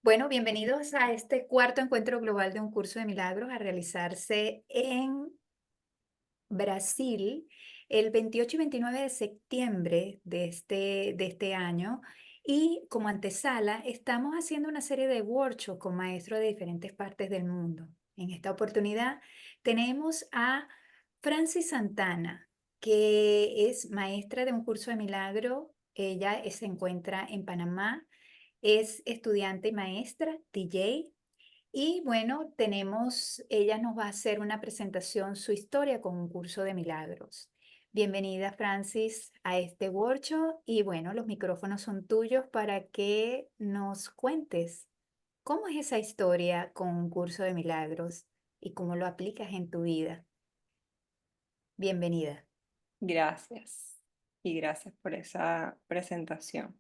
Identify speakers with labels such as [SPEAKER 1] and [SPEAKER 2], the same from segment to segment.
[SPEAKER 1] Bueno, bienvenidos a este cuarto encuentro global de un curso de milagros a realizarse en Brasil el 28 y 29 de septiembre de este año. Y como antesala, estamos haciendo una serie de workshops con maestros de diferentes partes del mundo. En esta oportunidad tenemos a Francis Santana, que es maestra de un curso de milagro. Ella se encuentra en Panamá, es estudiante y maestra, DJ. Y bueno, ella nos va a hacer una presentación, su historia con un curso de milagros. Bienvenida, Francis, a este workshop y bueno, los micrófonos son tuyos para que nos cuentes cómo es esa historia con un curso de milagros y cómo lo aplicas en tu vida. Bienvenida.
[SPEAKER 2] Gracias. Y gracias por esa presentación.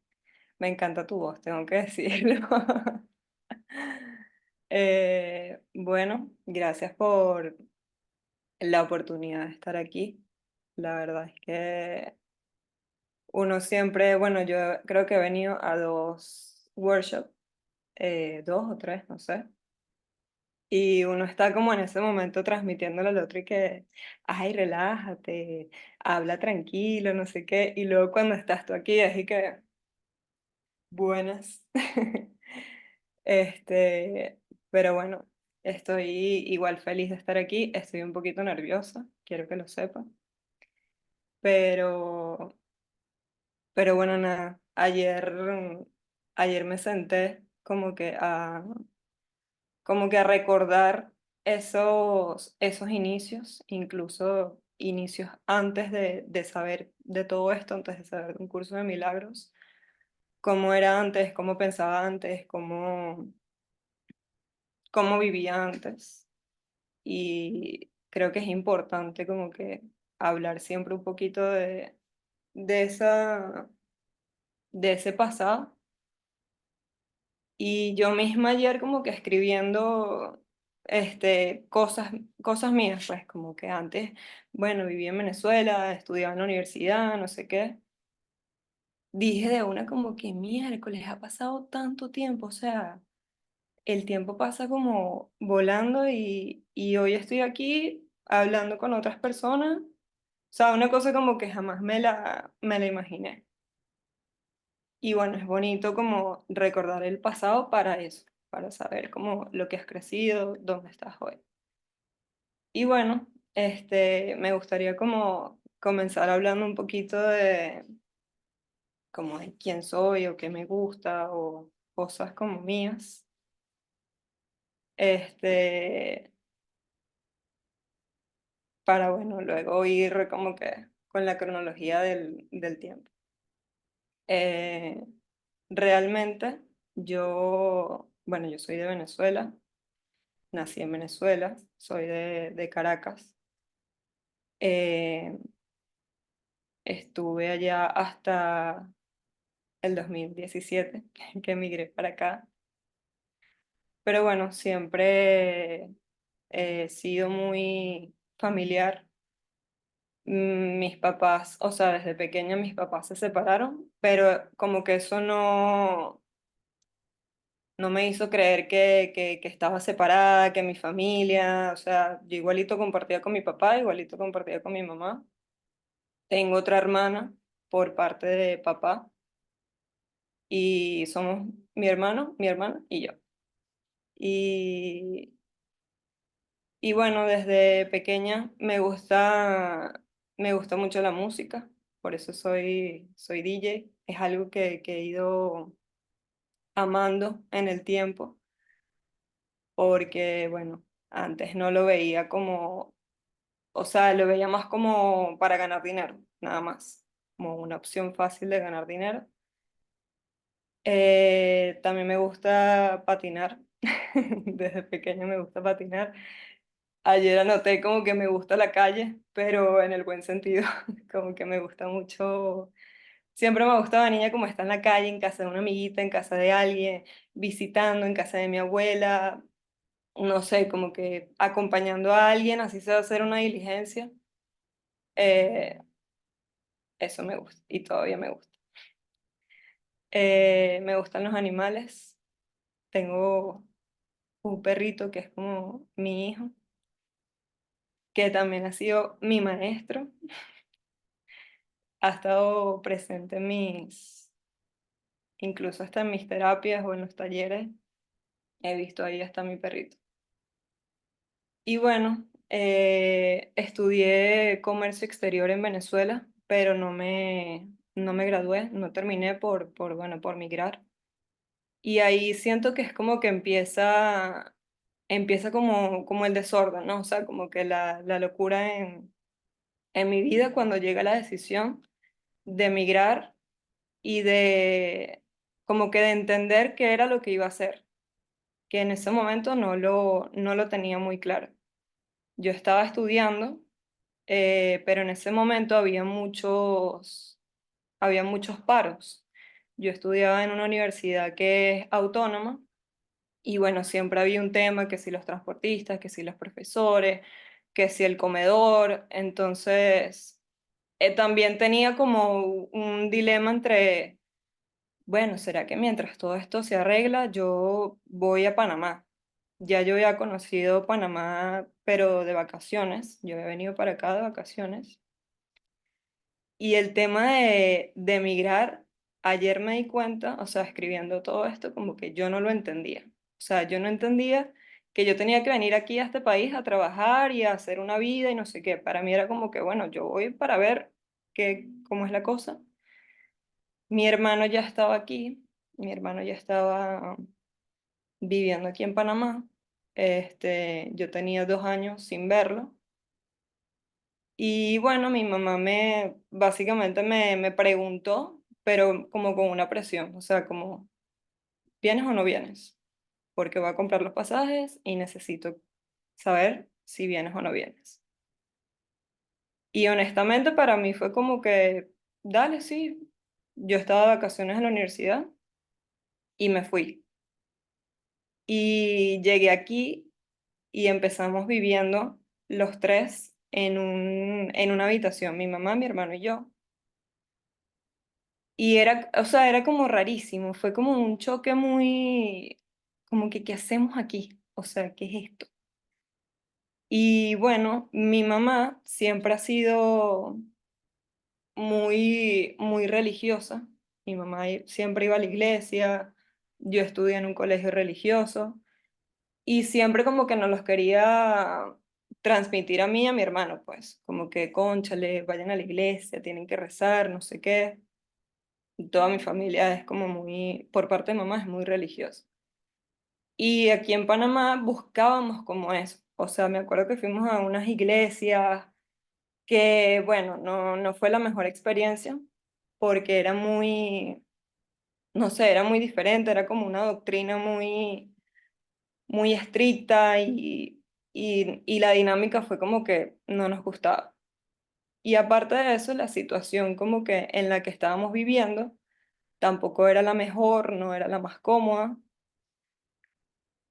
[SPEAKER 2] Me encanta tu voz, tengo que decirlo. Bueno, gracias por la oportunidad de estar aquí. La verdad es que uno siempre, bueno, yo creo que he venido a dos workshops, dos o tres, no sé. Y uno está como en ese momento transmitiéndole al otro y que, ay, relájate, habla tranquilo, no sé qué. Y luego cuando estás tú aquí es y que, buenas. Este, pero bueno, estoy igual feliz de estar aquí. Estoy un poquito nerviosa, quiero que lo sepa. Pero, pero bueno, nada, ayer me senté como que a recordar esos inicios, incluso inicios antes de saber de todo esto, antes de saber de un curso de milagros, cómo era antes, cómo pensaba antes, cómo vivía antes. Y creo que es importante como que hablar siempre un poquito de esa, de ese pasado. Y yo misma ayer como que escribiendo cosas mías, pues como que antes, bueno, vivía en Venezuela, estudiaba en la universidad, no sé qué. Dije de una como que miércoles ha pasado tanto tiempo, o sea, el tiempo pasa como volando y hoy estoy aquí hablando con otras personas. O sea, una cosa como que jamás me la imaginé. Y bueno, es bonito como recordar el pasado para eso, para saber cómo lo que has crecido, dónde estás hoy. Y bueno, me gustaría como comenzar hablando un poquito de como de quién soy o qué me gusta o cosas como mías. Este, para bueno, luego ir como que con la cronología del tiempo. Eh, Realmente bueno, yo soy de Venezuela. Nací en Venezuela, soy de Caracas. Eh, Estuve allá hasta el 2017, que emigré para acá. Pero bueno, siempre he sido muy familiar. Mis papás, o sea, desde pequeña mis papás se separaron, pero como que eso no me hizo creer que estaba separada, que mi familia, o sea, yo igualito compartía con mi papá, igualito compartía con mi mamá. Tengo otra hermana por parte de papá y somos mi hermana y yo. Y, y bueno, desde pequeña me gusta mucho la música, por eso soy DJ. Es algo que he ido amando en el tiempo, porque bueno, antes no lo veía como, o sea, lo veía más como para ganar dinero, nada más, como una opción fácil de ganar dinero. También me gusta patinar. Desde pequeña me gusta patinar. Ayer anoté como que me gusta la calle, pero en el buen sentido, como que me gusta mucho. Siempre me ha gustado de niña como estar en la calle, en casa de una amiguita, en casa de alguien, visitando, en casa de mi abuela, no sé, como que acompañando a alguien, así se va a hacer una diligencia. Eh, Eso me gusta y todavía me gusta. Me gustan los animales. Tengo un perrito que es como mi hijo, que también ha sido mi maestro, ha estado presente en incluso hasta en mis terapias o en los talleres, he visto ahí hasta mi perrito. Y bueno, estudié comercio exterior en Venezuela, pero no me gradué, no terminé bueno, por migrar. Y ahí siento que es como que empieza como el desorden, ¿no? O sea, como que la locura en mi vida cuando llega la decisión de emigrar y de como que de entender qué era lo que iba a hacer, que en ese momento no lo tenía muy claro. Yo estaba estudiando, pero en ese momento había muchos paros. Yo estudiaba en una universidad que es autónoma y bueno, siempre había un tema, que si los transportistas, que si los profesores, que si el comedor. Entonces, también tenía como un dilema entre, bueno, ¿será que mientras todo esto se arregla, yo voy a Panamá? Ya yo había conocido Panamá, pero de vacaciones. Yo había venido para acá de vacaciones. Y el tema de emigrar, ayer me di cuenta, o sea, escribiendo todo esto, como que yo no lo entendía. O sea, yo no entendía que yo tenía que venir aquí a este país a trabajar y a hacer una vida y no sé qué. Para mí era como que, bueno, yo voy para ver cómo es la cosa. Mi hermano ya estaba aquí, mi hermano ya estaba viviendo aquí en Panamá. Yo tenía 2 años sin verlo. Y bueno, mi mamá básicamente me preguntó, pero como con una presión, o sea, como, ¿vienes o no vienes? Porque voy a comprar los pasajes y necesito saber si vienes o no vienes. Y honestamente para mí fue como que, dale, sí. Yo estaba de vacaciones en la universidad y me fui. Y llegué aquí y empezamos viviendo los tres en una habitación, mi mamá, mi hermano y yo. Y era, o sea, era como rarísimo, fue como un choque muy, como que, ¿qué hacemos aquí? O sea, ¿qué es esto? Y bueno, mi mamá siempre ha sido muy religiosa. Mi mamá siempre iba a la iglesia, yo estudié en un colegio religioso y siempre como que nos los quería transmitir a mí y a mi hermano, pues, como que, cónchale, vayan a la iglesia, tienen que rezar, no sé qué. Toda mi familia es como muy, por parte de mamá, es muy religiosa. Y aquí en Panamá buscábamos como eso. O sea, me acuerdo que fuimos a unas iglesias que, bueno, no fue la mejor experiencia porque era muy, no sé, era muy diferente, era como una doctrina muy estricta y la dinámica fue como que no nos gustaba. Y aparte de eso, la situación como que en la que estábamos viviendo tampoco era la mejor, no era la más cómoda.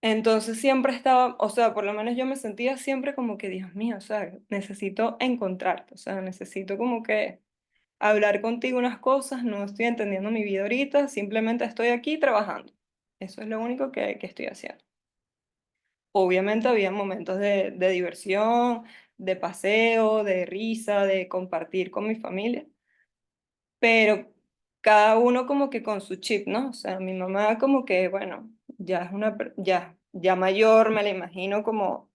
[SPEAKER 2] Entonces siempre estaba, o sea, por lo menos yo me sentía siempre como que, Dios mío, o sea, necesito encontrarte, o sea, necesito como que hablar contigo unas cosas, no estoy entendiendo mi vida ahorita, simplemente estoy aquí trabajando. Eso es lo único que estoy haciendo. Obviamente había momentos de diversión, de paseo, de risa, de compartir con mi familia, pero cada uno como que con su chip, ¿no? O sea, mi mamá como que, bueno, ya es ya mayor, me la imagino como,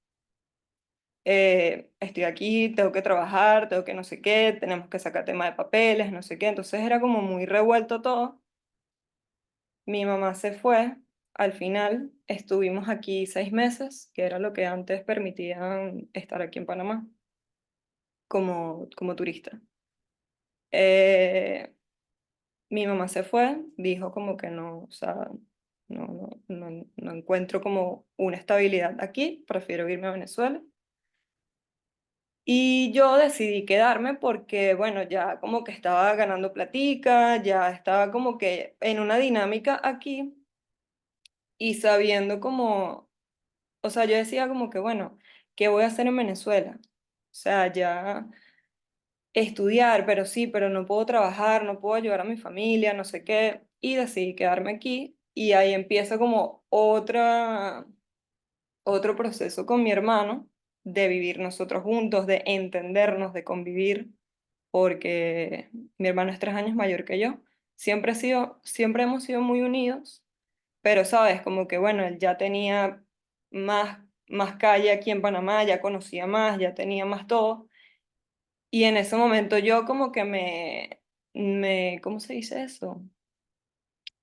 [SPEAKER 2] estoy aquí, tengo que trabajar, tengo que no sé qué, tenemos que sacar tema de papeles, no sé qué, entonces era como muy revuelto todo. Mi mamá se fue, al final estuvimos aquí 6 meses, que era lo que antes permitían estar aquí en Panamá como turista. Eh, Mi mamá se fue, dijo como que no, o sea, no encuentro como una estabilidad aquí, prefiero irme a Venezuela. Y yo decidí quedarme porque, bueno, ya como que estaba ganando platica, ya estaba como que en una dinámica aquí y sabiendo como, o sea, yo decía como que, bueno, ¿qué voy a hacer en Venezuela? O sea, ya estudiar, pero sí, pero no puedo trabajar, no puedo ayudar a mi familia, no sé qué, y decidí quedarme aquí. y ahí empieza como otro proceso con mi hermano de vivir nosotros juntos, de entendernos, de convivir, porque mi hermano es 3 años mayor que yo. Siempre hemos sido muy unidos, pero sabes, como que bueno, él ya tenía más calle aquí en Panamá, ya conocía más, ya tenía más todo. Y en ese momento yo como que ¿cómo se dice eso?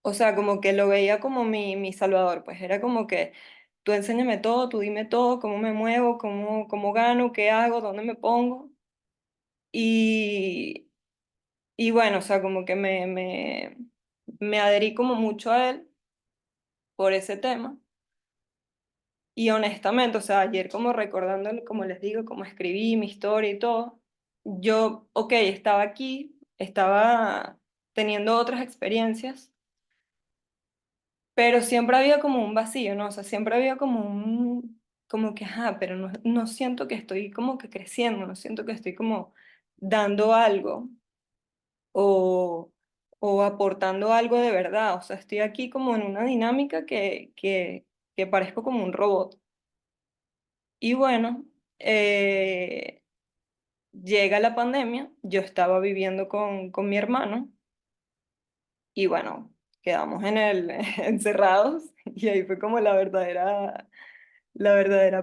[SPEAKER 2] O sea, como que lo veía como mi salvador, pues era como que tú enséñame todo, tú dime todo, cómo me muevo, cómo gano, qué hago, dónde me pongo. Y, y bueno, o sea, como que me adherí como mucho a él por ese tema. Y honestamente, o sea, ayer como recordándolo, como les digo, como escribí mi historia y todo, yo, ok, estaba aquí, estaba teniendo otras experiencias, pero siempre había como un vacío, ¿no? O sea, siempre había como que, ajá, pero no siento que estoy como que creciendo, no siento que estoy como dando algo o, o aportando algo de verdad. O sea, estoy aquí como en una dinámica que parezco como un robot. Y bueno, llega la pandemia, yo estaba viviendo con mi hermano y bueno, quedamos encerrados y ahí fue como la verdadera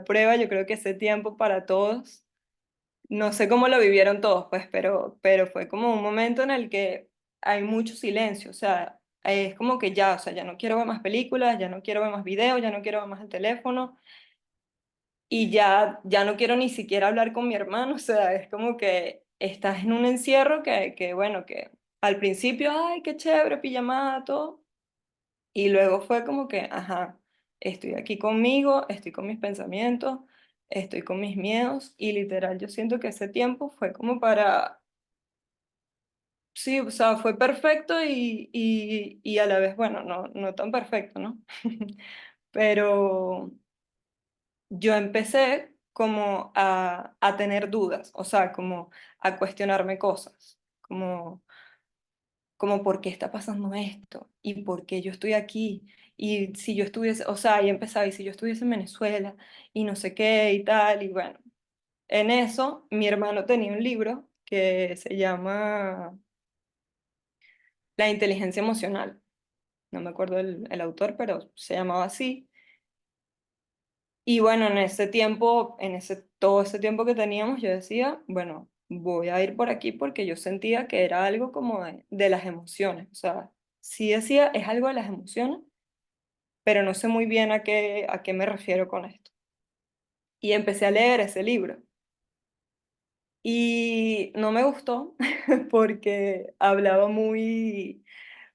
[SPEAKER 2] prueba. Yo creo que ese tiempo para todos, no sé cómo lo vivieron todos, pues, pero fue como un momento en el que hay mucho silencio, o sea, es como que ya, o sea, ya no quiero ver más películas, ya no quiero ver más videos, ya no quiero ver más el teléfono y ya no quiero ni siquiera hablar con mi hermano, o sea, es como que estás en un encierro que bueno, que al principio, ay, qué chévere, pijamada, todo, y luego fue como que, ajá, estoy aquí conmigo, estoy con mis pensamientos, estoy con mis miedos y literal yo siento que ese tiempo fue como para, sí, o sea, fue perfecto y a la vez, bueno, no tan perfecto, ¿no? Pero yo empecé como a tener dudas, o sea, como a cuestionarme cosas, como por qué está pasando esto y por qué yo estoy aquí y si yo estuviese, o sea, y empezaba y si yo estuviese en Venezuela y no sé qué y tal y bueno, en eso mi hermano tenía un libro que se llama La inteligencia emocional, no me acuerdo el autor, pero se llamaba así. Y bueno, en ese tiempo, todo ese tiempo que teníamos, yo decía, bueno, voy a ir por aquí porque yo sentía que era algo como de las emociones. O sea, sí decía, es algo de las emociones, pero no sé muy bien a qué me refiero con esto. Y empecé a leer ese libro. Y no me gustó porque hablaba muy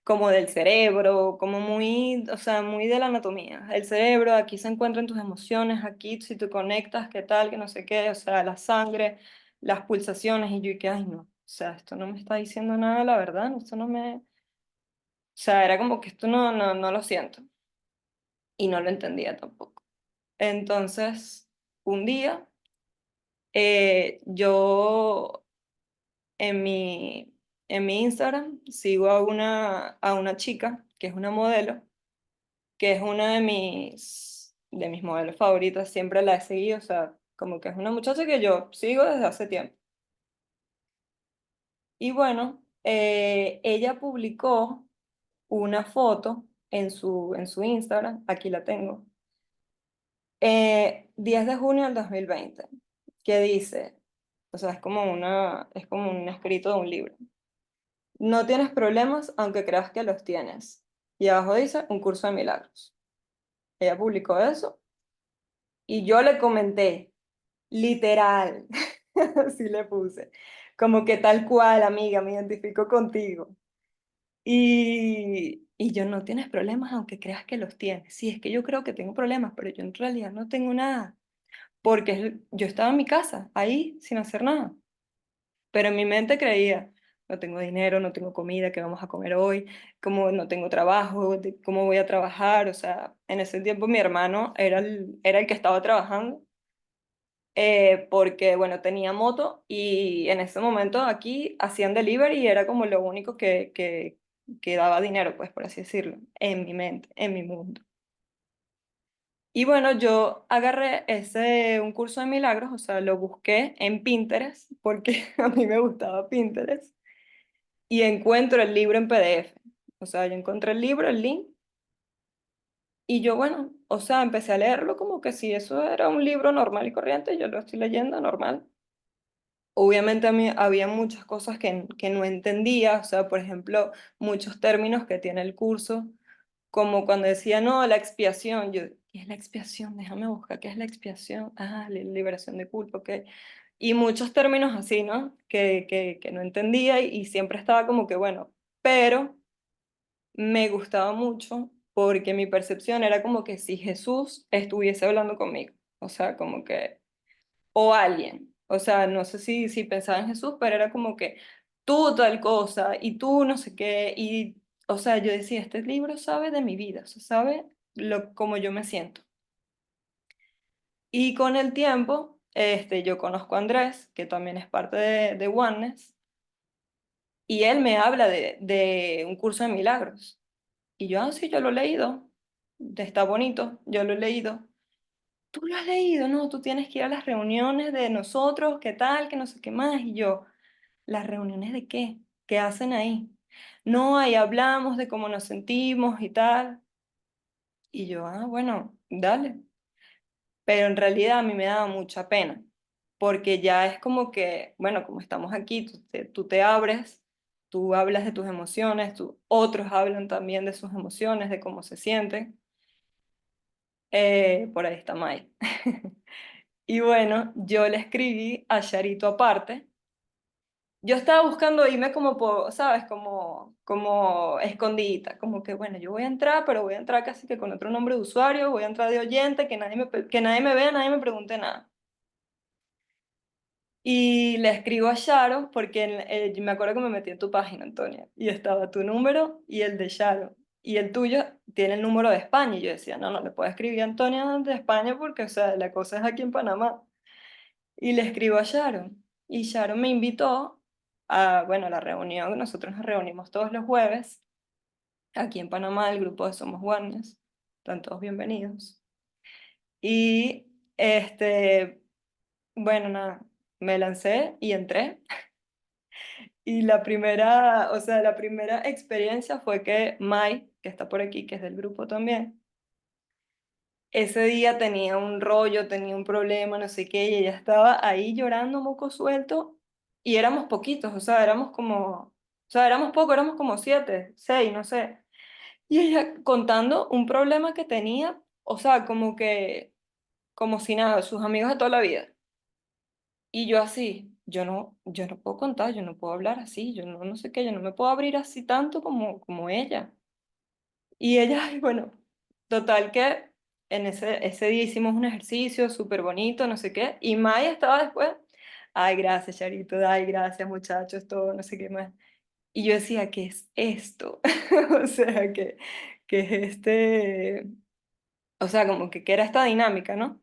[SPEAKER 2] como del cerebro, como muy, o sea, muy de la anatomía. El cerebro, aquí se encuentran tus emociones, aquí si tú conectas, qué tal, que no sé qué, o sea, la sangre, las pulsaciones, y yo y que, ay, no, o sea, esto no me está diciendo nada, la verdad, no, esto no me, o sea, era como que esto no lo siento, y no lo entendía tampoco. Entonces, un día, yo en mi Instagram sigo a una chica, que es una modelo, que es una de mis modelos favoritas, siempre la he seguido, o sea, como que es una muchacha que yo sigo desde hace tiempo. Y bueno, ella publicó una foto en su Instagram, aquí la tengo, 10 de junio del 2020 que dice, o sea, es como un escrito de un libro. No tienes problemas aunque creas que los tienes. Y abajo dice, un curso de milagros. Ella publicó eso y yo le comenté, literal, así le puse, como que tal cual, amiga, me identifico contigo. Y yo no tienes problemas aunque creas que los tienes. Sí, es que yo creo que tengo problemas, pero yo en realidad no tengo nada, porque yo estaba en mi casa, ahí, sin hacer nada. Pero en mi mente creía, no tengo dinero, no tengo comida, ¿qué vamos a comer hoy? ¿Cómo no tengo trabajo? ¿Cómo voy a trabajar? O sea, en ese tiempo mi hermano era el que estaba trabajando porque, bueno, tenía moto y en ese momento aquí hacían delivery y era como lo único que daba dinero, pues por así decirlo, en mi mente, en mi mundo. Y bueno, yo agarré un curso de milagros, o sea, lo busqué en Pinterest, porque a mí me gustaba Pinterest, y encuentro el libro en PDF. O sea, yo encontré el libro, el link, y yo, bueno, o sea, empecé a leerlo como que si eso era un libro normal y corriente, yo lo estoy leyendo normal. Obviamente a mí había muchas cosas que no entendía, o sea, por ejemplo, muchos términos que tiene el curso, como cuando decía, no, la expiación, yo, ¿qué es la expiación? Déjame buscar, ¿qué es la expiación? Ah, liberación de culpa, ok. Y muchos términos así, ¿no? Que no entendía y siempre estaba como que, bueno, pero me gustaba mucho porque mi percepción era como que si Jesús estuviese hablando conmigo, o sea, como que o alguien. O sea, no sé si pensaba en Jesús, pero era como que tú tal cosa y tú no sé qué. Y, o sea, yo decía, este libro sabe de mi vida, o sea, sabe cómo yo me siento. Y con el tiempo, yo conozco a Andrés, que también es parte de Oneness, y él me habla de un curso de milagros. Y yo, sí, yo lo he leído, está bonito, yo lo he leído. ¿Tú lo has leído? No, tú tienes que ir a las reuniones de nosotros, ¿qué tal? Que no sé qué más. Y yo, ¿las reuniones de qué? ¿Qué hacen ahí? No, ahí hablamos de cómo nos sentimos y tal. Y yo, bueno, dale. Pero en realidad a mí me daba mucha pena, porque ya es como que, bueno, como estamos aquí, tú te abres, tú hablas de tus emociones, otros hablan también de sus emociones, de cómo se sienten. Por ahí está May. Y bueno, yo le escribí a Charito aparte. Yo estaba buscando irme como por, ¿sabes? Como escondidita, como que bueno, yo voy a entrar, pero voy a entrar casi que con otro nombre de usuario, voy a entrar de oyente, que nadie me vea, nadie me pregunte nada. Y le escribo a Sharon porque me acuerdo que me metí en tu página, Antonia, y estaba tu número y el de Sharon. Y el tuyo tiene el número de España. Y yo decía, no, no le puedo escribir a Antonia de España porque, o sea, la cosa es aquí en Panamá. Y le escribo a Sharon. Y Sharon me invitó a, bueno, a la reunión. Nosotros nos reunimos todos los jueves aquí en Panamá, el grupo de Somos Juanes. Están todos bienvenidos. Y bueno, nada, me lancé y entré. Y la primera, o sea, la primera experiencia fue que Mai, que está por aquí, que es del grupo también, ese día tenía un rollo, tenía un problema, no sé qué, y ella estaba ahí llorando moco suelto y éramos poquitos, o sea, éramos pocos, éramos como 7, 6, no sé. Y ella contando un problema que tenía, o sea, como si nada, sus amigos de toda la vida. Y yo así, yo no puedo contar, yo no puedo hablar así, yo no sé qué, yo no me puedo abrir así tanto como ella. Y ella, ay, bueno, total que en ese día hicimos un ejercicio súper bonito, no sé qué, y Maya estaba después, ay, gracias, Charito, ay, gracias, muchachos, todo, no sé qué más. Y yo decía, ¿qué es esto? O sea, que es o sea, como que era esta dinámica, ¿no?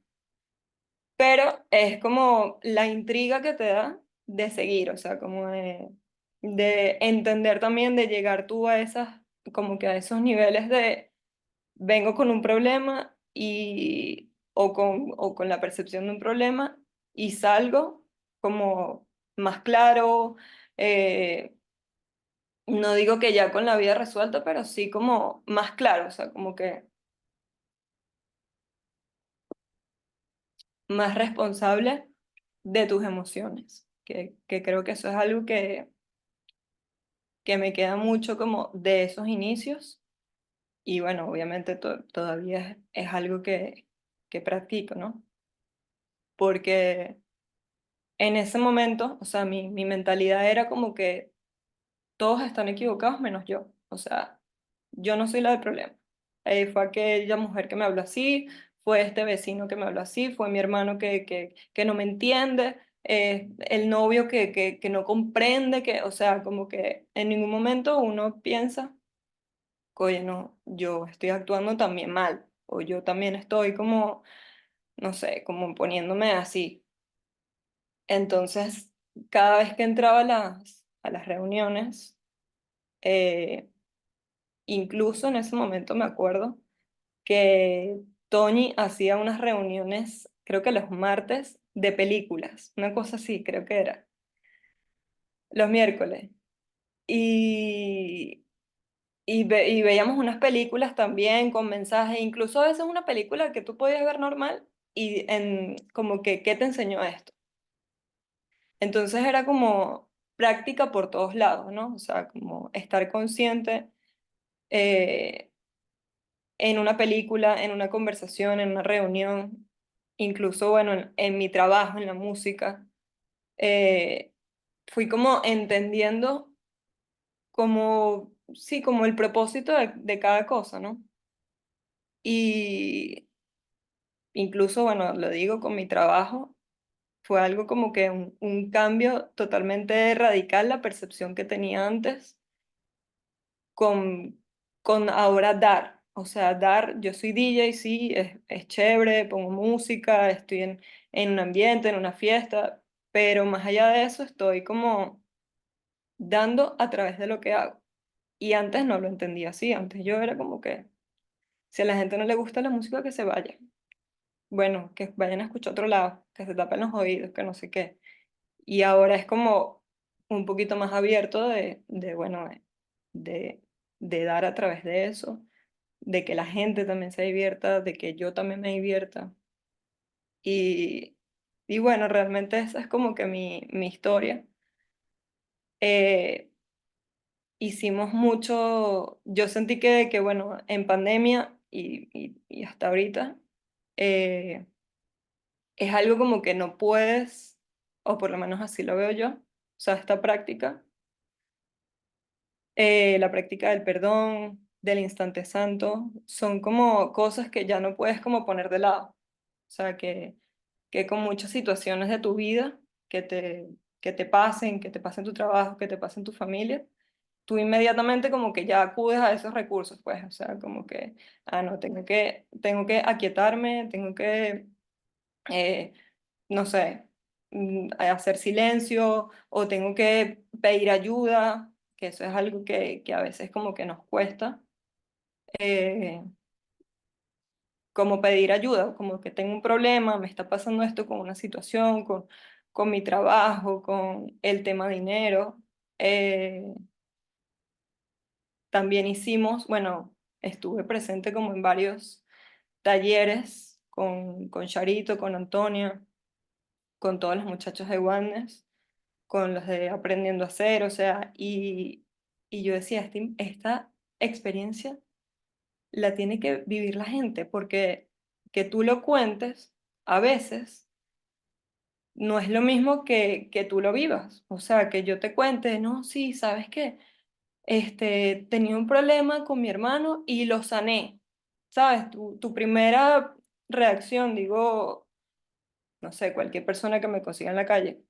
[SPEAKER 2] Pero es como la intriga que te da de seguir, o sea, como de entender también, de llegar tú a como que a esos niveles de vengo con un problema o con la percepción de un problema y salgo como más claro, eh, no digo que ya con la vida resuelta, pero sí como más claro, o sea, como que más responsable de tus emociones, que creo que eso es algo que me queda mucho como de esos inicios y bueno, obviamente todavía es algo que practico, ¿no? Porque en ese momento, o sea, mi mentalidad era como que todos están equivocados menos yo. O sea, yo no soy la del problema. Fue aquella mujer que me habló así, fue este vecino que me habló así, fue mi hermano que no me entiende, el novio que no comprende, o sea, como que en ningún momento uno piensa, oye, no, yo estoy actuando también mal, o yo también estoy como, no sé, como poniéndome así. Entonces, cada vez que entraba a las reuniones, incluso en ese momento me acuerdo que Tony hacía unas reuniones, creo que los martes, de películas, una cosa así, creo que era, los miércoles. Y, y veíamos unas películas también con mensajes, incluso a veces una película que tú podías ver normal y en como que, ¿qué te enseñó esto? Entonces era como práctica por todos lados, ¿no? O sea, como estar consciente eh, en una película, en una conversación, en una reunión, incluso, bueno, en mi trabajo, en la música, eh, fui como entendiendo como, sí, como el propósito de cada cosa, ¿no? Y incluso, bueno, lo digo con mi trabajo, fue algo como que un cambio totalmente radical la percepción que tenía antes con, con ahora dar. O sea, dar, yo soy DJ, sí, es chévere, pongo música, estoy en un ambiente, en una fiesta, pero más allá de eso estoy como dando a través de lo que hago. Y antes no lo entendía así, antes yo era como que si a la gente no le gusta la música, que se vaya. Bueno, que vayan a escuchar otro lado, que se tapen los oídos, que no sé qué. Y ahora es como un poquito más abierto bueno, de, de dar a través de eso, de que la gente también se divierta, de que yo también me divierta. Y, y bueno, realmente esa es como que mi historia. Eh, hicimos mucho, yo sentí que bueno, en pandemia y hasta ahorita, eh, es algo como que no puedes, o por lo menos así lo veo yo, o sea, esta práctica la práctica del perdón, del instante santo, son como cosas que ya no puedes como poner de lado. O sea, que con muchas situaciones de tu vida que te pasen tu trabajo, que te pasen tu familia, tú inmediatamente como que ya acudes a esos recursos, pues, o sea, como que, ah, no, tengo que aquietarme, tengo que eh, no sé, hacer silencio o tengo que pedir ayuda, que eso es algo que a veces como que nos cuesta, eh, como pedir ayuda, como que tengo un problema, me está pasando esto con una situación, con mi trabajo, con el tema dinero. Eh, también hicimos, bueno, estuve presente como en varios talleres con Charito, con Antonia, con todos los muchachos de Wellness con los de aprendiendo a hacer, o sea, y yo decía, esta experiencia la tiene que vivir la gente, porque que tú lo cuentes a veces no es lo mismo que tú lo vivas, o sea, que yo te cuente, no, sí, ¿sabes qué? Tenía un problema con mi hermano y lo sané, ¿sabes? Tu primera reacción, digo, no sé, cualquier persona que me consiga en la calle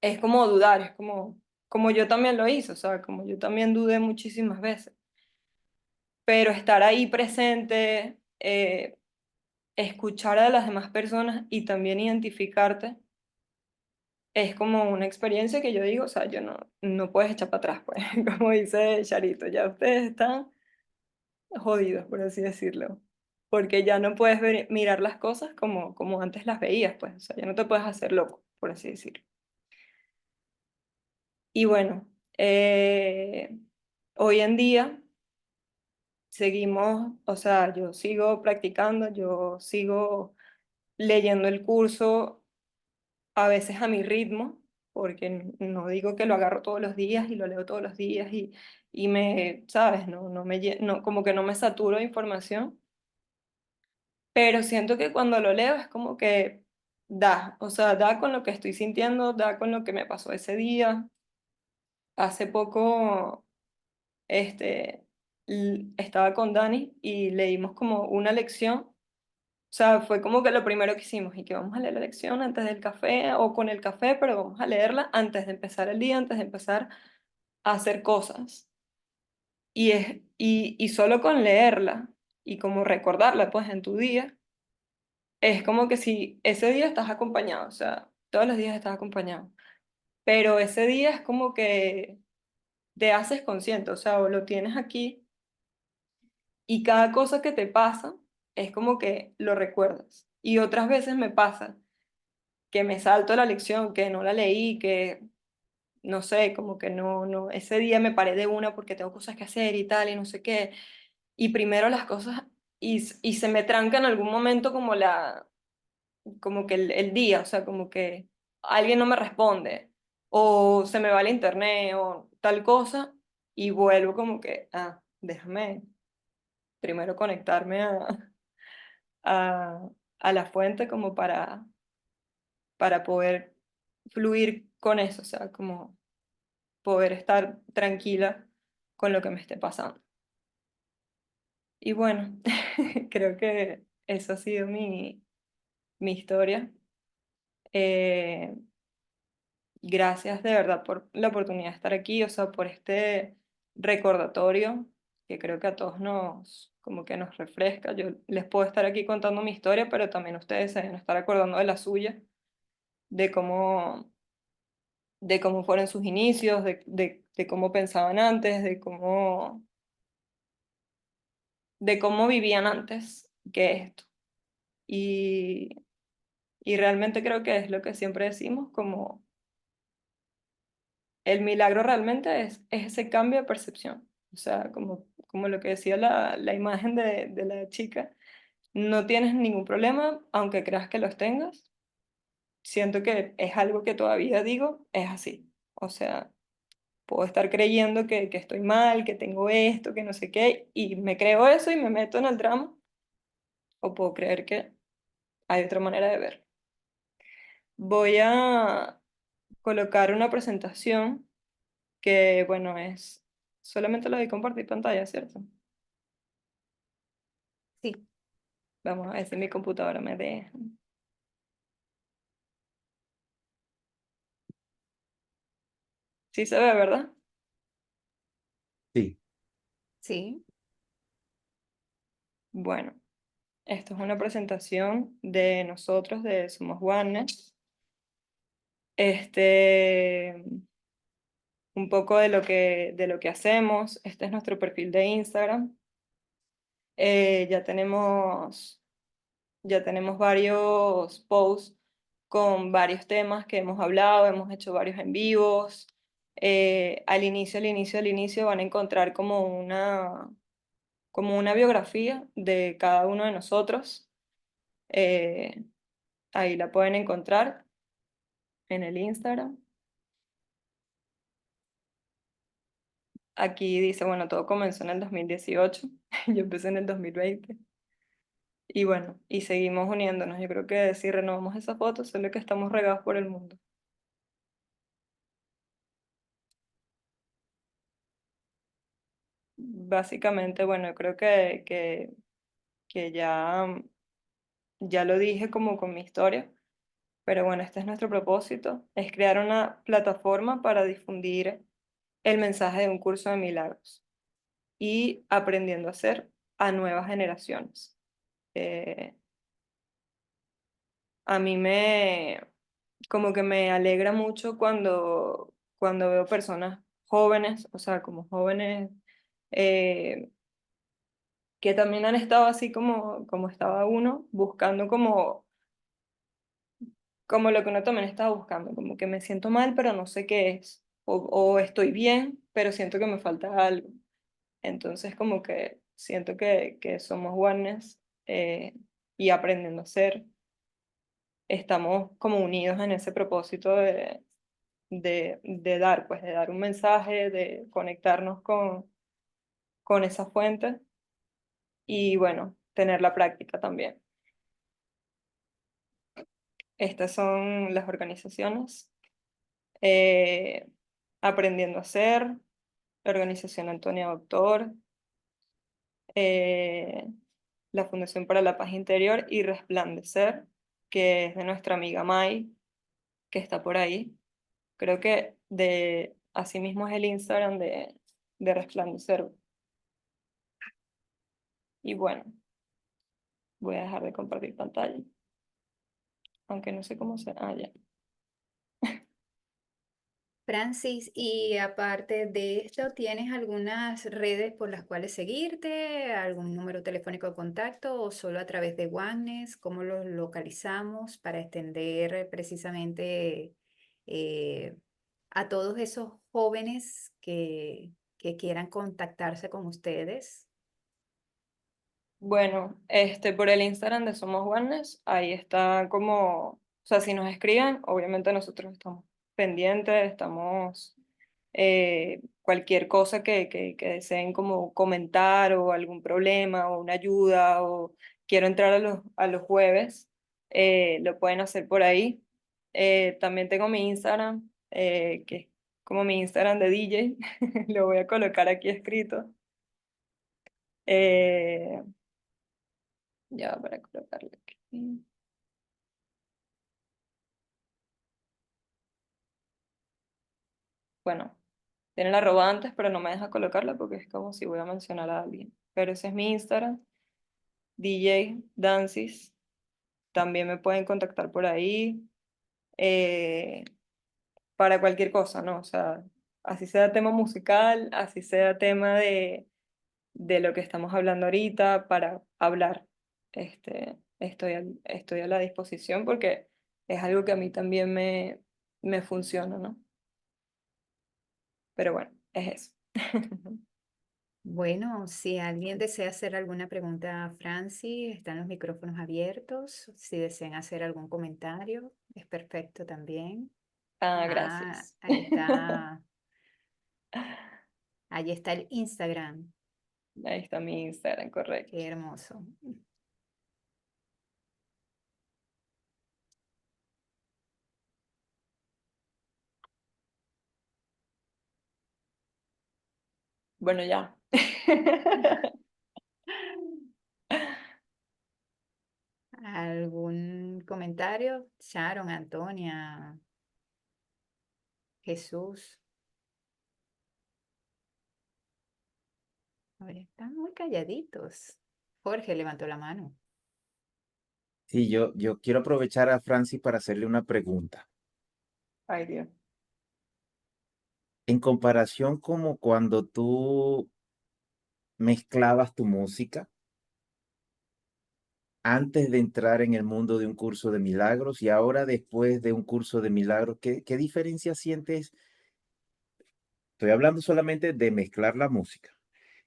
[SPEAKER 2] es como dudar, es como yo también lo hice, o sea, como yo también dudé muchísimas veces. Pero estar ahí presente, escuchar a las demás personas y también identificarte, es como una experiencia que yo digo, o sea, yo no puedes echar para atrás, pues, como dice Charito, ya ustedes están jodidos, por así decirlo. Porque ya no puedes mirar las cosas como antes las veías, pues, o sea, ya no te puedes hacer loco, por así decirlo. Y bueno, hoy en día seguimos, o sea, yo sigo practicando, yo sigo leyendo el curso, a veces a mi ritmo, porque no digo que lo agarro todos los días y lo leo todos los días y ¿sabes? No, como que no me saturo de información, pero siento que cuando lo leo es como que da, o sea, da con lo que estoy sintiendo, da con lo que me pasó ese día. Hace poco estaba con Dani y leímos como una lección. O sea, fue como que lo primero que hicimos y que vamos a leer la lección antes del café o con el café, pero vamos a leerla antes de empezar el día, antes de empezar a hacer cosas. Y solo con leerla y como recordarla pues en tu día, es como que si ese día estás acompañado, o sea, todos los días estás acompañado, pero ese día es como que te haces consciente, o sea, o lo tienes aquí Y cada cosa que te pasa es como que lo recuerdas. Y otras veces me pasa que me salto la lección, que no la leí, que no sé, como que ese día me paré de una porque tengo cosas que hacer y tal, y no sé qué. Y primero las cosas, y se me tranca en algún momento como que el día, o sea, como que alguien no me responde, o se me va el internet, o tal cosa, y vuelvo como que, déjame primero conectarme a, a la fuente como para poder fluir con eso, o sea, como poder estar tranquila con lo que me esté pasando. Y bueno, creo que eso ha sido mi historia. Eh, Gracias de verdad por la oportunidad de estar aquí, o sea, por este recordatorio que creo que a todos como que nos refresca. Yo les puedo estar aquí contando mi historia, pero también ustedes se deben estar acordando de la suya, de de cómo fueron sus inicios, de cómo pensaban antes, de cómo vivían antes que esto. Y, y realmente creo que es lo que siempre decimos, como el milagro realmente es ese cambio de percepción. O sea, como lo que decía la imagen de la chica, no tienes ningún problema, aunque creas que los tengas. Siento que es algo que todavía digo, es así. O sea, puedo estar creyendo que estoy mal, que tengo esto, que no sé qué, y me creo eso y me meto en el drama, o puedo creer que hay otra manera de ver. Voy a colocar una presentación que, bueno, solamente lo de compartir pantalla, ¿cierto?
[SPEAKER 1] Sí,
[SPEAKER 2] Vamos a ver si mi computadora me deja. Sí se ve, ¿verdad?
[SPEAKER 3] Sí,
[SPEAKER 1] sí.
[SPEAKER 2] Bueno, esto es una presentación de nosotros, de Somos Juanes. Este, un poco de lo que hacemos. Este es nuestro perfil de Instagram. Ya ya tenemos varios posts con varios temas que hemos hablado, hemos hecho varios en vivos. Al inicio van a encontrar como una biografía de cada uno de nosotros. Eh, Ahí la pueden encontrar en el Instagram. Aquí dice, bueno, todo comenzó en el 2018, yo empecé en el 2020. Y bueno, y seguimos uniéndonos. Yo creo que si renovamos esa foto, solo que estamos regados por el mundo. Básicamente, bueno, yo creo que ya lo dije como con mi historia, pero bueno, este es nuestro propósito, es crear una plataforma para difundir el mensaje de un curso de milagros y aprendiendo a hacer a nuevas generaciones. Eh, a mí como que me alegra mucho cuando veo personas jóvenes, o sea, como jóvenes eh, que también han estado así como estaba uno, buscando como lo que uno también estaba buscando, como que me siento mal, pero no sé qué es, o estoy bien, pero siento que me falta algo. Entonces como que siento que somos Oneness y aprendiendo a ser, estamos como unidos en ese propósito de dar, pues de dar un mensaje, de conectarnos con esa fuente y bueno, tener la práctica también. Estas son las organizaciones. eh, Aprendiendo a Ser, la organización Antonia Doctor, eh, la Fundación para la Paz Interior y Resplandecer, que es de nuestra amiga Mai, que está por ahí. Creo que así mismo es el Instagram de Resplandecer. Y bueno, voy a dejar de compartir pantalla, aunque no sé cómo se... Ah, ya.
[SPEAKER 1] Francis, y aparte de esto, ¿tienes algunas redes por las cuales seguirte? ¿Algún número telefónico de contacto o solo a través de Oneness? ¿Cómo los localizamos para extender precisamente eh, a todos esos jóvenes que quieran contactarse con ustedes?
[SPEAKER 2] Bueno, por el Instagram de Somos Wellness, ahí está como, o sea, si nos escriben, obviamente nosotros estamos pendientes, estamos, cualquier cosa que deseen como comentar o algún problema o una ayuda o quiero entrar a los jueves, lo pueden hacer por ahí. También tengo mi Instagram, que es como mi Instagram de DJ, lo voy a colocar aquí escrito. Eh, ya para colocarlo aquí. Bueno, tiene la arroba antes, pero no me deja colocarla porque es como si voy a mencionar a alguien. Pero ese es mi Instagram, DJ Dancis. También me pueden contactar por ahí eh, para cualquier cosa, ¿no? O sea, así sea tema musical, así sea tema de lo que estamos hablando ahorita, para hablar. Estoy a la disposición porque es algo que a mí también me funciona, ¿no? Pero bueno, es eso.
[SPEAKER 1] Bueno, si alguien desea hacer alguna pregunta a Francis, están los micrófonos abiertos. Si desean hacer algún comentario, es perfecto también.
[SPEAKER 2] Ah,
[SPEAKER 1] Ah,
[SPEAKER 2] gracias.
[SPEAKER 1] ahí está el Instagram.
[SPEAKER 2] Ahí está mi Instagram, correcto.
[SPEAKER 1] Qué hermoso.
[SPEAKER 2] Bueno, ya.
[SPEAKER 1] ¿Algún comentario? Sharon, Antonia, Jesús. A ver, están muy calladitos. Jorge levantó la mano.
[SPEAKER 3] Sí, yo quiero aprovechar a Francis para hacerle una pregunta.
[SPEAKER 2] Ay, Dios.
[SPEAKER 3] En comparación como cuando tú mezclabas tu música antes de entrar en el mundo de un curso de milagros y ahora después de un curso de milagros, ¿qué diferencia sientes? Estoy hablando solamente de mezclar la música.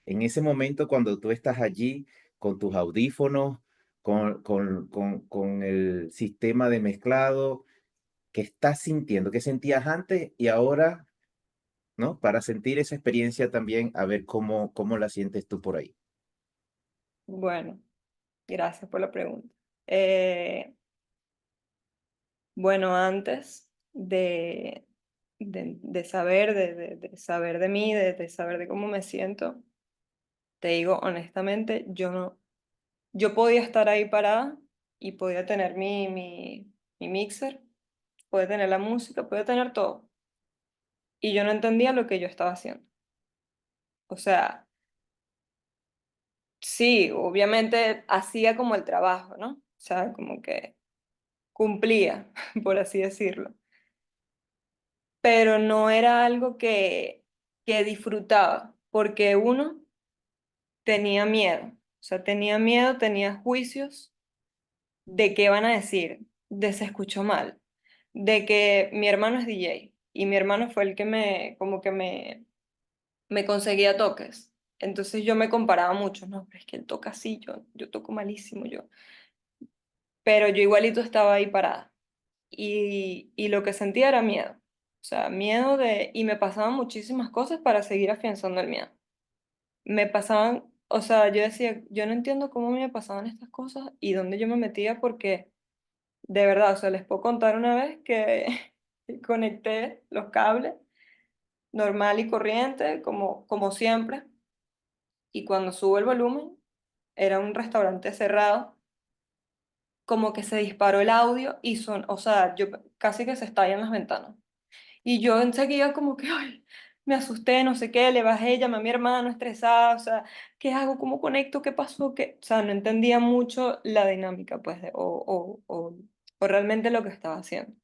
[SPEAKER 3] En ese momento cuando tú estás allí con tus audífonos, con el sistema de mezclado, ¿qué estás sintiendo? ¿Qué sentías antes y ahora? ¿No? Para sentir esa experiencia también, a ver cómo la sientes tú por ahí.
[SPEAKER 2] Bueno, gracias por la pregunta. Eh, bueno, antes de saber, de saber de mí, de saber de cómo me siento, te digo honestamente, yo no, yo podía estar ahí parada y podía tener mi mixer, podía tener la música, podía tener todo. Y yo no entendía lo que yo estaba haciendo. O sea, sí, obviamente hacía como el trabajo, ¿no? O sea, como que cumplía, por así decirlo. Pero no era algo que disfrutaba, porque uno tenía miedo. O sea, tenía miedo, tenía juicios de qué van a decir, de se escuchó mal, de que mi hermano es DJ y mi hermano fue el que como que me conseguía toques. Entonces yo me comparaba mucho, no, pero es que él toca así, yo toco malísimo, yo. Pero yo igualito estaba ahí parada. Y lo que sentía era miedo. O sea, miedo de... Y me pasaban muchísimas cosas para seguir afianzando el miedo. Me pasaban, o sea, yo decía, yo no entiendo cómo me pasaban estas cosas y dónde yo me metía porque, de verdad, o sea, les puedo contar una vez que conecté los cables normal y corriente, como siempre, y cuando subo el volumen, era un restaurante cerrado, como que se disparó el audio y son, o sea, yo casi que se estallan las ventanas. Y yo enseguida como que, ay, me asusté, no sé qué, le bajé, llamé a mi hermano estresada, o sea, ¿qué hago? ¿Cómo conecto? ¿Qué pasó? ¿Qué? O sea, no entendía mucho la dinámica, pues, o realmente lo que estaba haciendo.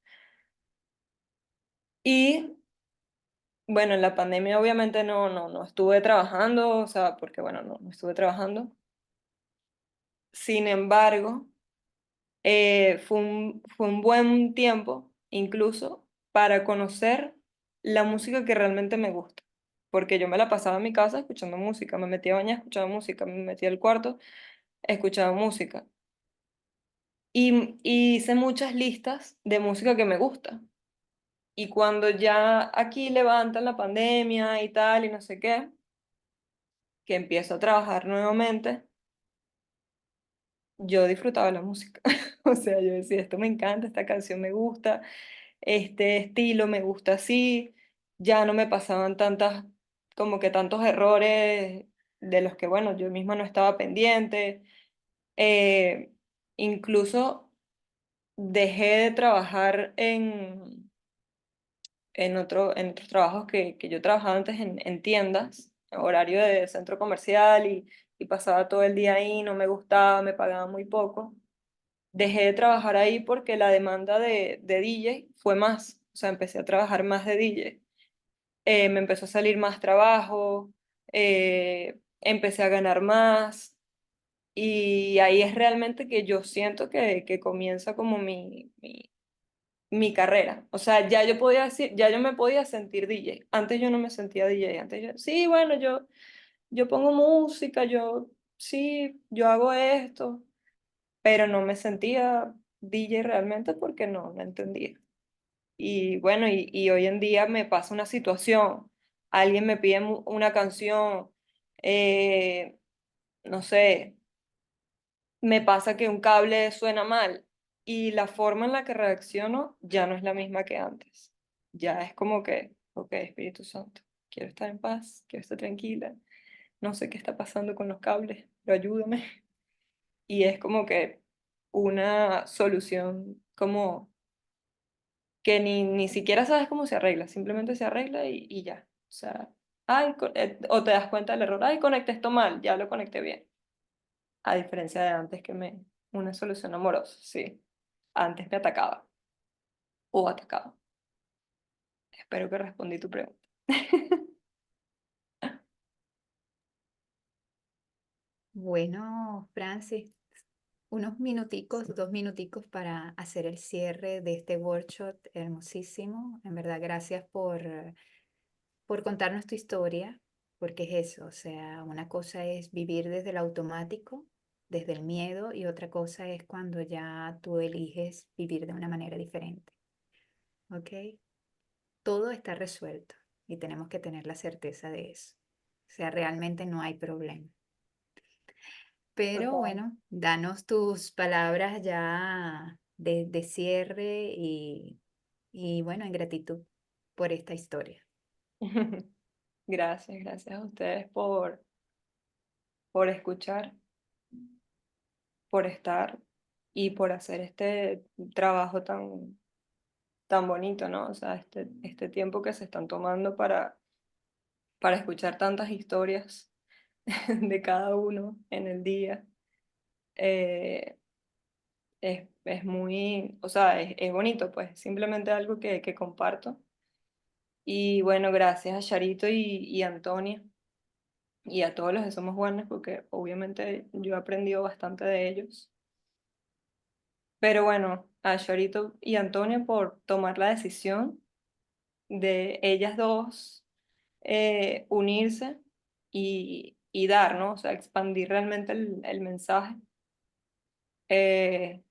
[SPEAKER 2] Y Bueno, en la pandemia obviamente no estuve trabajando, o sea, porque bueno, no estuve trabajando. Sin embargo, fue un buen tiempo, incluso, para conocer la música que realmente me gusta. Porque yo me la pasaba en mi casa escuchando música, me metía a bañar escuchando música, me metía al cuarto escuchaba música. Y hice muchas listas de música que me gusta. Y cuando ya aquí levantan la pandemia y tal, y no sé qué, que empiezo a trabajar nuevamente, yo disfrutaba la música. O sea, yo decía, esto me encanta, esta canción me gusta, este estilo me gusta así, ya no me pasaban tantas, como que tantos errores de los que, bueno, yo misma no estaba pendiente. Eh, Incluso dejé de trabajar en otros trabajos que yo trabajaba antes en tiendas, horario de centro comercial y pasaba todo el día ahí, no me gustaba, me pagaban muy poco. Dejé de trabajar ahí porque la demanda de DJ fue más, o sea, empecé a trabajar más de DJ. Me empezó a salir más trabajo, empecé a ganar más y ahí es realmente que yo siento que comienza como mi carrera. O sea, ya yo podía decir, ya yo me podía sentir DJ. Antes yo no me sentía DJ. Antes yo, sí, bueno, yo pongo música, yo, sí, yo hago esto, pero no me sentía DJ realmente porque no entendía. Y bueno, y hoy en día me pasa una situación, alguien me pide una canción, eh, no sé, me pasa que un cable suena mal y la forma en la que reacciono ya no es la misma que antes. Ya es como que, ok, Espíritu Santo, quiero estar en paz, quiero estar tranquila, no sé qué está pasando con los cables, pero ayúdame. Y es como que una solución como que ni siquiera sabes cómo se arregla, simplemente se arregla y ya. O sea, ay, o te das cuenta del error, ay, conecté esto mal, ya lo conecté bien. A diferencia de antes que una solución amorosa, sí. Antes me atacaba o atacaba. Espero que respondí tu pregunta.
[SPEAKER 1] Bueno, Francis, unos minuticos, 2 minuticos para hacer el cierre de este workshop hermosísimo. En verdad, gracias por contarnos tu historia, porque es eso, o sea, una cosa es vivir desde el automático, desde el miedo, y otra cosa es cuando ya tú eliges vivir de una manera diferente, ¿ok? Todo está resuelto y tenemos que tener la certeza de eso. O sea, realmente no hay problema. Pero
[SPEAKER 2] Total.
[SPEAKER 1] bueno, danos tus palabras ya de cierre y bueno, en gratitud por esta historia.
[SPEAKER 2] Gracias, gracias a ustedes por escuchar, por estar y por hacer este trabajo tan bonito, ¿no? O sea, este tiempo que se están tomando para escuchar tantas historias de cada uno en el día. Eh, es muy, o sea, es bonito, pues, simplemente algo que comparto. Y bueno, gracias a Charito y Antonia y a todos los de Somos Juanes, porque obviamente yo he aprendido bastante de ellos. Pero bueno, a Charito y Antonia por tomar la decisión de ellas dos unirse y dar, ¿no? O sea, expandir realmente el mensaje. Eh,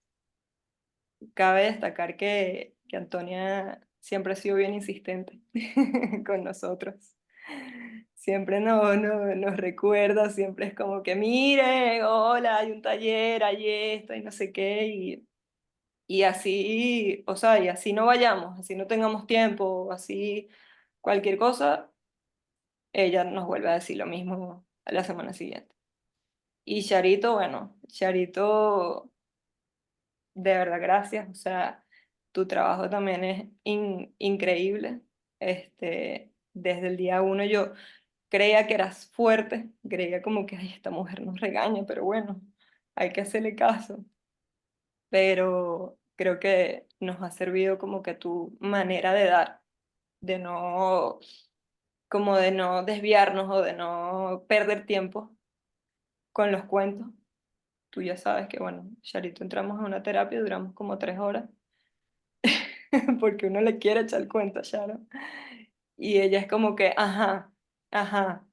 [SPEAKER 2] Cabe destacar que Antonia siempre ha sido bien insistente con nosotros. Siempre nos recuerda, siempre es como que, miren, hola, hay un taller, hay esto y no sé qué, y así, o sea, y así no vayamos, así no tengamos tiempo, así cualquier cosa, ella nos vuelve a decir lo mismo a la semana siguiente. Y Charito, bueno, Charito de verdad, gracias. O sea, tu trabajo también es increíble. Desde el día uno yo creía que eras fuerte, creía como que, ay, esta mujer nos regaña, pero bueno, hay que hacerle caso. Pero creo que nos ha servido como que tu manera de dar, de no, como de no desviarnos o de no perder tiempo con los cuentos. Tú ya sabes que, bueno, Charito entramos a una terapia y duramos como 3 horas, porque uno le quiere echar el cuento a Charo. Y ella es como que, ajá, ajá.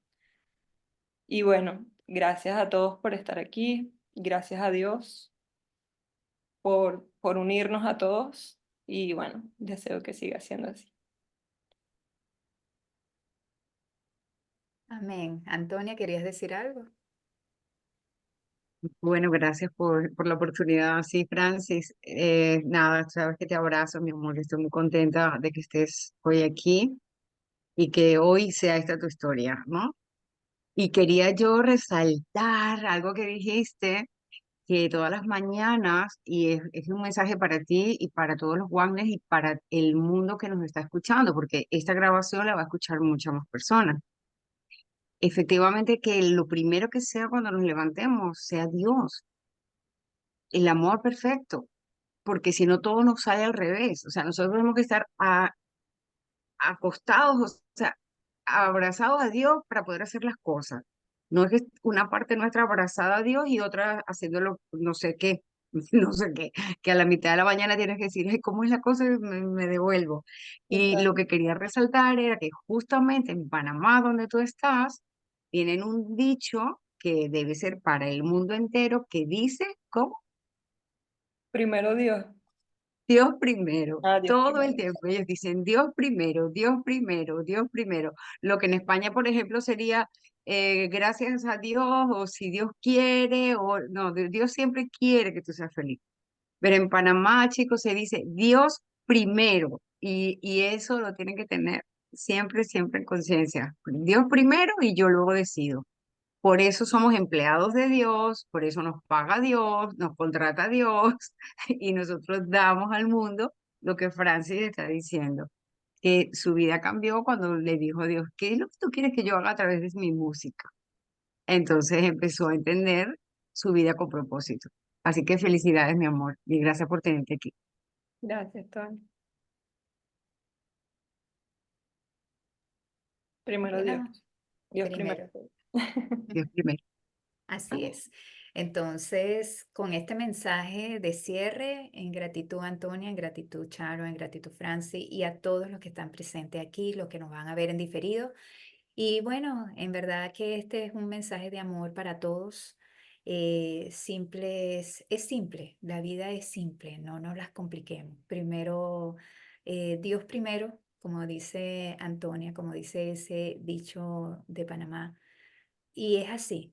[SPEAKER 2] Y bueno, gracias a todos por estar aquí, gracias a Dios por unirnos a todos y bueno, deseo que siga siendo así.
[SPEAKER 1] Amén. Antonia, ¿querías decir algo?
[SPEAKER 4] Bueno, gracias por la oportunidad. Sí, Francis, nada, sabes que te abrazo, mi amor. Estoy muy contenta de que estés hoy aquí y que hoy sea esta tu historia, ¿no? Y quería yo resaltar algo que dijiste, que todas las mañanas, y es un mensaje para ti y para todos los Wagner y para el mundo que nos está escuchando, porque esta grabación la va a escuchar muchas más personas. Efectivamente, que lo primero que sea cuando nos levantemos sea Dios, el amor perfecto, porque si no todo nos sale al revés. O sea, nosotros tenemos que estar acostados, o sea, abrazados a Dios para poder hacer las cosas. No es que una parte nuestra abrazada a Dios y otra haciéndolo no sé qué, no sé qué, que a la mitad de la mañana tienes que decir, "Ay, ¿cómo es la cosa? Y me devuelvo". Y
[SPEAKER 2] Total.
[SPEAKER 4] lo que quería resaltar era que justamente en Panamá, donde tú estás, tienen un dicho que debe ser para el mundo entero, que dice, ¿cómo?
[SPEAKER 2] Primero Dios.
[SPEAKER 4] Dios primero,
[SPEAKER 2] Ah, Dios
[SPEAKER 4] todo el
[SPEAKER 2] primero.
[SPEAKER 4] tiempo. Ellos dicen Dios primero, Dios primero, Dios primero. Lo que en España, por ejemplo, sería gracias a Dios o si Dios quiere o no, Dios siempre quiere que tú seas feliz. Pero en Panamá, chicos, se dice Dios primero y eso lo tienen que tener siempre, siempre en conciencia. Dios primero y yo luego decido. Por eso somos empleados de Dios, por eso nos paga Dios, nos contrata Dios y nosotros damos al mundo lo que Francis está diciendo, que su vida cambió cuando le dijo a Dios, ¿qué es lo que tú quieres que yo haga a través de mi música? Entonces empezó a entender su vida con propósito. Así que felicidades, mi amor, y gracias por tenerte aquí.
[SPEAKER 2] Gracias, Tony. Primero Dios.
[SPEAKER 1] Bueno,
[SPEAKER 2] Dios primero.
[SPEAKER 1] primero.
[SPEAKER 4] Dios primero.
[SPEAKER 1] Así es. Entonces, con este mensaje de cierre, en gratitud Antonia, en gratitud Charo, en gratitud Franci y a todos los que están presentes aquí, los que nos van a ver en diferido. Y bueno, en verdad que este es un mensaje de amor para todos. Es simple, la vida es simple, no nos las compliquemos. Primero, Dios primero, como dice Antonia, como dice ese dicho de Panamá. Y es así.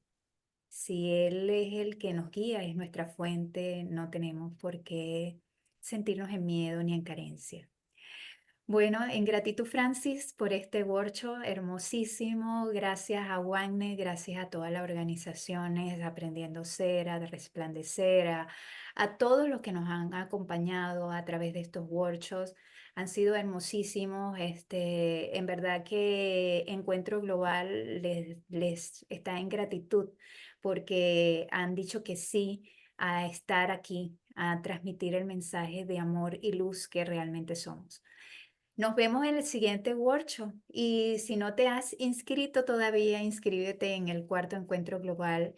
[SPEAKER 1] Si Él es el que nos guía, es nuestra fuente, no tenemos por qué sentirnos en miedo ni en carencia. Bueno, en gratitud, Francis, por este workshop hermosísimo. Gracias a Wagner, gracias a todas las organizaciones de Aprendiendo Cera, de Resplandecer, a todos los que nos han acompañado a través de estos workshops. Han sido hermosísimos. En verdad que Encuentro Global les está en gratitud porque han dicho que sí a estar aquí, a transmitir el mensaje de amor y luz que realmente somos. Nos vemos en el siguiente workshop y si no te has inscrito todavía, inscríbete en el cuarto encuentro global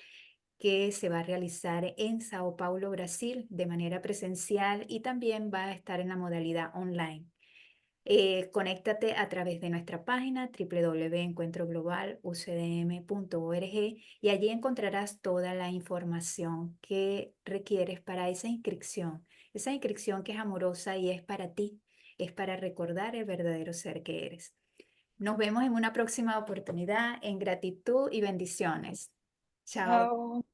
[SPEAKER 1] que se va a realizar en Sao Paulo, Brasil, de manera presencial y también va a estar en la modalidad online. Conéctate a través de nuestra página www.encuentroglobalucdm.org y allí encontrarás toda la información que requieres para esa inscripción que es amorosa y es para ti, es para recordar el verdadero ser que eres. Nos vemos en una próxima oportunidad en gratitud y bendiciones. Chao.
[SPEAKER 2] Chao.